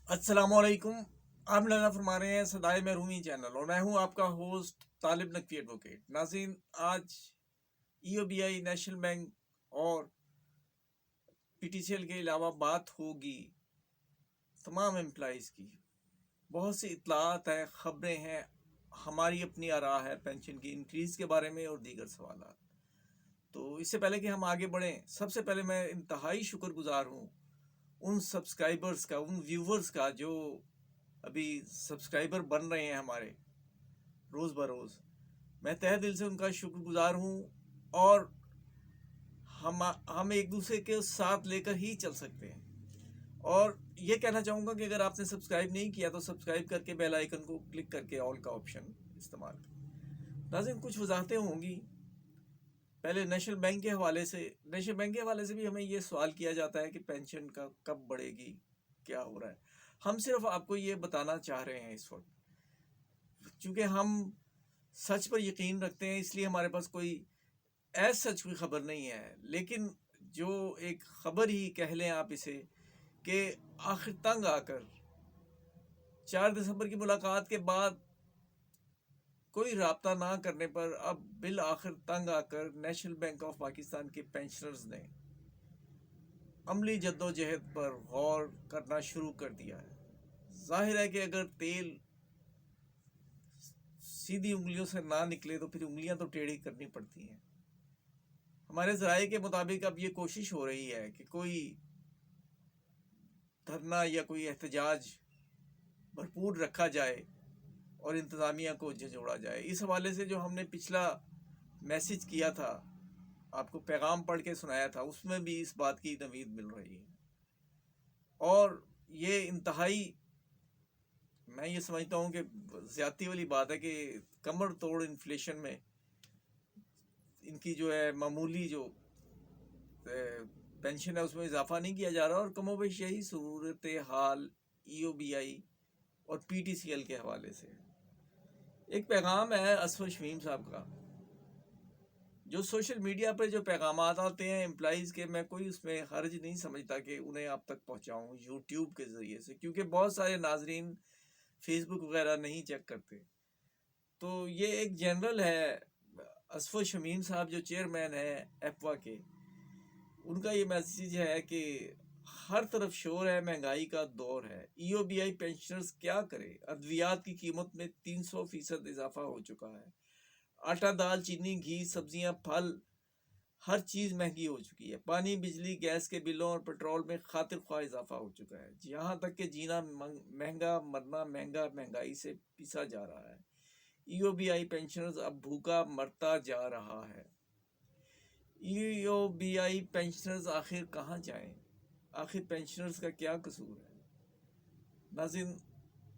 अस्सलाम वालेकुम। आप नज़र फरमा रहे हैं सदाए महरूमी चैनल और मैं हूं आपका होस्ट तालिब नकवी एडवोकेट। नाज़रीन, आज ईओबीआई, नेशनल बैंक और पीटीसीएल के अलावा बात होगी तमाम एम्प्लॉइज़ की। बहुत सी इत्तलात हैं, ख़बरें हैं, हमारी अपनी आरा है पेंशन की इंक्रीज़ के बारे में और दीगर सवाल। तो इससे पहले कि हम आगे बढ़ें, सबसे पहले मैं इंतहाई शुक्रगुजार हूँ उन सब्सक्राइबर्स का, उन व्यूवर्स का जो अभी सब्सक्राइबर बन रहे हैं हमारे रोज़ बरोज़। मैं तहे दिल से उनका शुक्रगुजार हूँ और हम एक दूसरे के साथ लेकर ही चल सकते हैं। और ये कहना चाहूँगा कि अगर आपने सब्सक्राइब नहीं किया तो सब्सक्राइब करके बेल आइकन को क्लिक करके ऑल का ऑप्शन इस्तेमाल करें। नाज़रीन, कुछ वजाहतें होंगी। पहले नेशनल बैंक के हवाले से भी हमें ये सवाल किया जाता है कि पेंशन का कब बढ़ेगी, क्या हो रहा है। हम सिर्फ आपको ये बताना चाह रहे हैं इस वक्त, चूँकि हम सच पर यकीन रखते हैं, इसलिए हमारे पास कोई सच कोई खबर नहीं है, लेकिन जो एक खबर ही कह लें आप इसे, कि आखिर तंग आकर 4 दिसंबर की मुलाकात के बाद कोई राब्ता ना करने पर अब बिल आखिर तंग आकर नेशनल बैंक ऑफ पाकिस्तान के पेंशनर्स ने अमली जद्दोजहद पर गौर करना शुरू कर दिया है। जाहिर है कि अगर तेल सीधी उंगलियों से ना निकले तो फिर उंगलियां तो टेढ़ी करनी पड़ती हैं। हमारे ज़राए के मुताबिक अब ये कोशिश हो रही है कि कोई धरना या कोई एहतजाज भरपूर रखा जाए और इंतज़ामिया को झंझोड़ा जाए। इस हवाले से जो हमने पिछला मैसेज किया था, आपको पैगाम पढ़ के सुनाया था, उसमें भी इस बात की नवीद मिल रही है। और ये इंतहाई, मैं ये समझता हूँ कि ज़्यादती वाली बात है कि कमर तोड़ इन्फ्लेशन में इनकी जो है मामूली जो पेंशन है उसमें इजाफा नहीं किया जा रहा। और कमोबेश यही सूरत हाल ईओबीआई और पीटीसीएल के हवाले से। एक पैगाम है असफर शमीम साहब का, जो सोशल मीडिया पर जो पैगाम आते हैं एम्प्लॉइज़ के, मैं कोई उसमें हर्ज नहीं समझता कि उन्हें आप तक पहुंचाऊं यूट्यूब के ज़रिए से, क्योंकि बहुत सारे नाजरीन फेसबुक वगैरह नहीं चेक करते। तो ये एक जनरल है, असफर शमीम साहब जो चेयरमैन है एफवा के, उनका ये मैसेज है कि हर तरफ शोर है, महंगाई का दौर है, ईओबीआई पेंशनर्स क्या करे, अद्वियात की कीमत में 300% इजाफा हो चुका है, आटा दाल चीनी घी सब्जियां फल हर चीज़ महंगी हो चुकी है, पानी बिजली गैस के बिलों और पेट्रोल में खातिर ख्वाह इजाफा हो चुका है, यहाँ तक कि जीना महंगा, मरना महंगा, महंगाई से पिसा जा रहा है। ईओबीआई पेंशनर्स अब भूखा मरता जा रहा है। ईओबीआई पेंशनर्स आखिर कहाँ जाएं? आखिर पेंशनर्स का क्या कसूर है? नाज़रीन,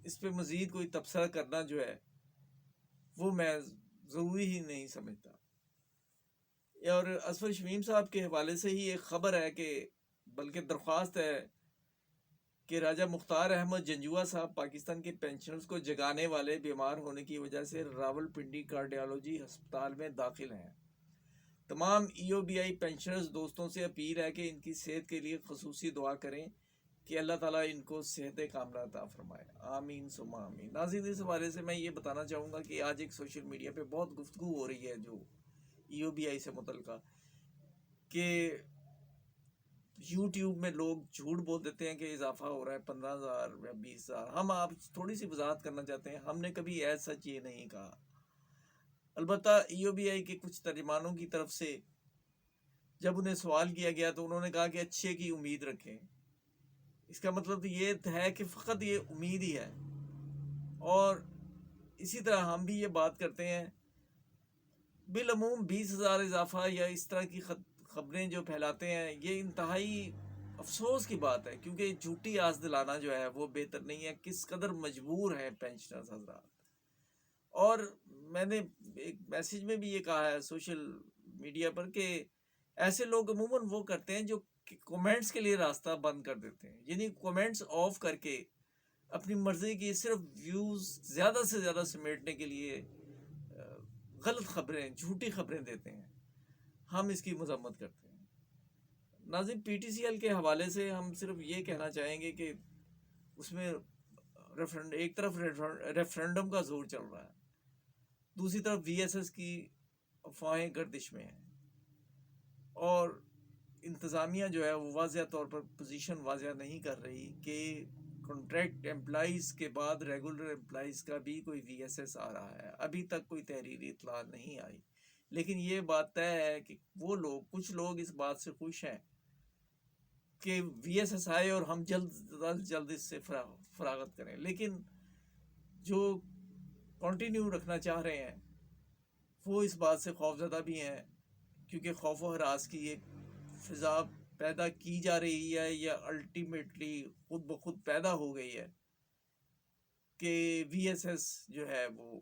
इस पे मज़ीद कोई तबसरा करना जो है वो मैं ज़रूरी ही नहीं समझता। और असफर शमीम साहब के हवाले से ही एक ख़बर है कि, बल्कि दरख्वास्त है कि राजा मुख्तार अहमद जंजुआ साहब पाकिस्तान के पेंशनर्स को जगाने वाले बीमार होने की वजह से रावलपिंडी कार्डियोलॉजी अस्पताल में दाखिल हैं। तमाम ईओबीआई पेंशनर्स दोस्तों से अपील है कि इनकी सेहत के लिए खसूसी दुआ करें कि अल्लाह ताला इनको सेहत कामला अता फरमाए। आमीन सुम्मा आमीन। नाज़रीन, इस हवाले से मैं ये बताना चाहूँगा कि आज एक सोशल मीडिया पे बहुत गुफ्तगू हो रही है जो ईओबीआई से मुतल्लिका, कि यूट्यूब में लोग झूठ बोल देते हैं कि इजाफा हो रहा है 15,000 या 20,000। हम आप थोड़ी सी वजाहत करना चाहते हैं, हमने कभी ऐसा सच ये नहीं कहा। अलबत्ता ईओबीआई के कुछ तर्जमानों की तरफ से जब उन्हें सवाल किया गया तो उन्होंने कहा कि अच्छे की उम्मीद रखें। इसका मतलब ये है कि फ़कत ये उम्मीद ही है। और इसी तरह हम भी ये बात करते हैं, बिलअमूम 20,000 इजाफा या इस तरह की खबरें जो फैलाते हैं, ये इंतहाई अफसोस की बात है, क्योंकि झूठी आस दिलाना जो है वो बेहतर नहीं है। किस कदर मजबूर हैं पेंशनर्स हजरात। और मैंने एक मैसेज में भी ये कहा है सोशल मीडिया पर कि ऐसे लोग अमूमन वो करते हैं जो कमेंट्स के लिए रास्ता बंद कर देते हैं, यानी कमेंट्स ऑफ करके अपनी मर्जी की सिर्फ व्यूज़ ज़्यादा से ज़्यादा समेटने के लिए गलत खबरें, झूठी खबरें देते हैं। हम इसकी मजम्मत करते हैं। नाज़रीन, पीटीसीएल के हवाले से हम सिर्फ ये कहना चाहेंगे कि اس میں ایک طرف ریفرنڈم کا زور چل رہا ہے, دوسری طرف وی ایس ایس کی افواہیں گردش میں ہیں, اور انتظامیہ جو ہے وہ واضح طور پر پوزیشن واضح نہیں کر رہی کہ کانٹریکٹ امپلائیز کے بعد ریگولر امپلائیز کا بھی کوئی وی ایس ایس آ رہا ہے. ابھی تک کوئی تحریری اطلاع نہیں آئی, لیکن یہ بات طے ہے کہ وہ لوگ, کچھ لوگ اس بات سے خوش ہیں کہ وی ایس ایس آئے اور ہم جلد اس سے فراغت کریں, لیکن جو کنٹینیو رکھنا چاہ رہے ہیں وہ اس بات سے خوفزدہ بھی ہیں, کیونکہ خوف و ہراس کی ایک فضا پیدا کی جا رہی ہے یا الٹیمیٹلی خود بخود پیدا ہو گئی ہے کہ وی ایس ایس جو ہے وہ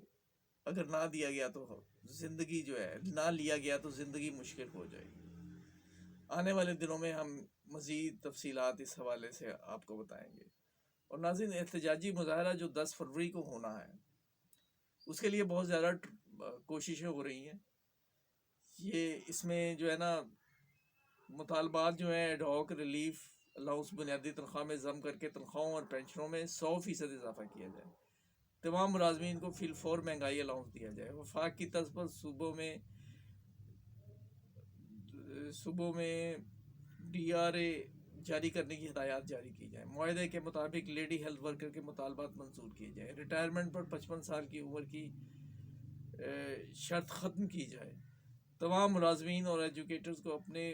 اگر نہ دیا گیا تو زندگی جو ہے, نہ لیا گیا تو زندگی مشکل ہو جائے گی. آنے والے دنوں میں ہم مزید تفصیلات اس حوالے سے آپ کو بتائیں گے. اور ناظرین, احتجاجی مظاہرہ جو 10 فروری کو ہونا ہے اس کے لیے بہت زیادہ کوششیں ہو رہی ہیں. یہ اس میں جو ہے نا مطالبات جو ہیں ایڈ ہاک ریلیف الاؤنس بنیادی تنخواہ میں ضم کر کے تنخواہوں اور پینشنوں میں 100% اضافہ کیا جائے, تمام ملازمین کو فی الفور مہنگائی الاؤنس دیا جائے, وفاق کی طرز پر صوبوں میں ڈی آر اے جاری کرنے کی ہدایات جاری کی جائیں, معاہدے کے مطابق لیڈی ہیلتھ ورکر کے مطالبات منظور کیے جائیں, ریٹائرمنٹ پر 55 سال کی عمر کی شرط ختم کی جائے, تمام ملازمین اور ایجوکیٹرز کو اپنے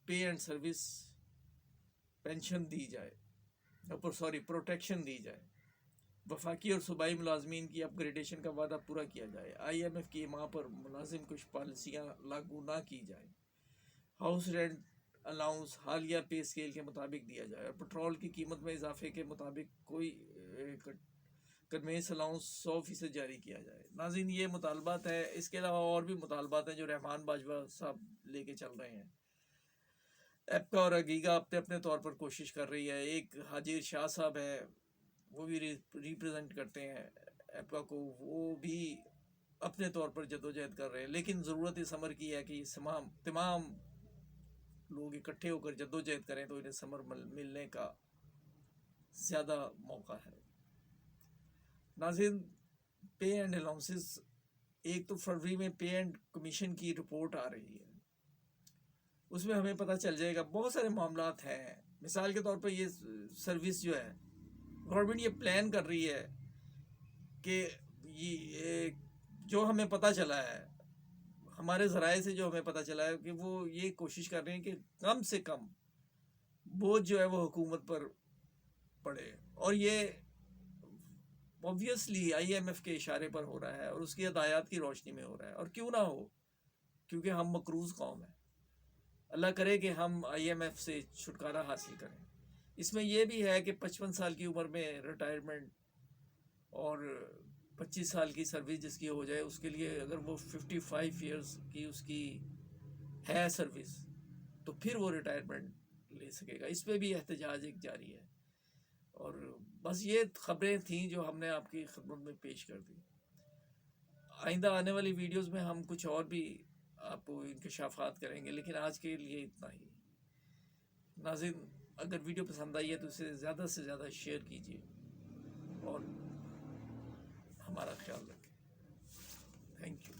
پے اینڈ سروس پینشن دی جائے, پروٹیکشن دی جائے, وفاقی اور صوبائی ملازمین کی اپ گریڈیشن کا وعدہ پورا کیا جائے, آئی ایم ایف کی ماں پر ملازم کچھ پالیسیاں لاگو نہ کی جائیں, ہاؤس رینٹ الاؤنس حالیہ پے اسکیل کے مطابق دیا جائے, اور پٹرول کی قیمت میں اضافے کے مطابق کوئی کنوینس الاؤنس 100% جاری کیا جائے. ناظرین, یہ مطالبات ہیں, اس کے علاوہ اور بھی مطالبات ہیں جو رحمان باجوہ صاحب لے کے چل رہے ہیں. ایپکا اور اگیگا اپنے طور پر کوشش کر رہی ہے, ایک حاجر شاہ صاحب ہیں وہ بھی ریپریزنٹ کرتے ہیں ایپکا کو, وہ بھی اپنے طور پر جدوجہد کر رہے ہیں, لیکن ضرورت اس امر کی ہے کہ تمام لوگ اکٹھے ہو کر جدوجہد کریں تو انہیں ثمر ملنے کا زیادہ موقع ہے. ناظرین, پے اینڈ الاؤنسز 1 فروری میں پے اینڈ کمیشن کی رپورٹ آ رہی ہے, اس میں ہمیں پتہ چل جائے گا بہت سارے معاملات ہیں. مثال کے طور پر یہ سروس جو ہے گورنمنٹ یہ پلان کر رہی ہے کہ یہ جو ہمیں پتہ چلا ہے, ہمارے ذرائع سے جو ہمیں پتہ چلا ہے کہ وہ یہ کوشش کر رہے ہیں کہ کم سے کم بوجھ جو ہے وہ حکومت پر پڑے, اور یہ اوبویسلی آئی ایم ایف کے اشارے پر ہو رہا ہے اور اس کی ہدایات کی روشنی میں ہو رہا ہے, اور کیوں نہ ہو, کیونکہ ہم مقروض قوم ہیں. اللہ کرے کہ ہم آئی ایم ایف سے چھٹکارا حاصل کریں. اس میں یہ بھی ہے کہ 55 سال کی عمر میں ریٹائرمنٹ اور 25 سال کی سروس جس کی ہو جائے, اس کے لیے اگر وہ 55 ایئرز کی اس کی ہے سروس تو پھر وہ ریٹائرمنٹ لے سکے گا. اس پہ بھی احتجاج ایک جاری ہے. اور بس یہ خبریں تھیں جو ہم نے آپ کی خدمت میں پیش کر دی. آئندہ آنے والی ویڈیوز میں ہم کچھ اور بھی آپ کو انکشافات کریں گے, لیکن آج کے لیے اتنا ہی. ناظرین, اگر ویڈیو پسند آئی ہے تو اسے زیادہ سے زیادہ شیئر کیجیے اور ہمارا خیال رکھیں. Thank you.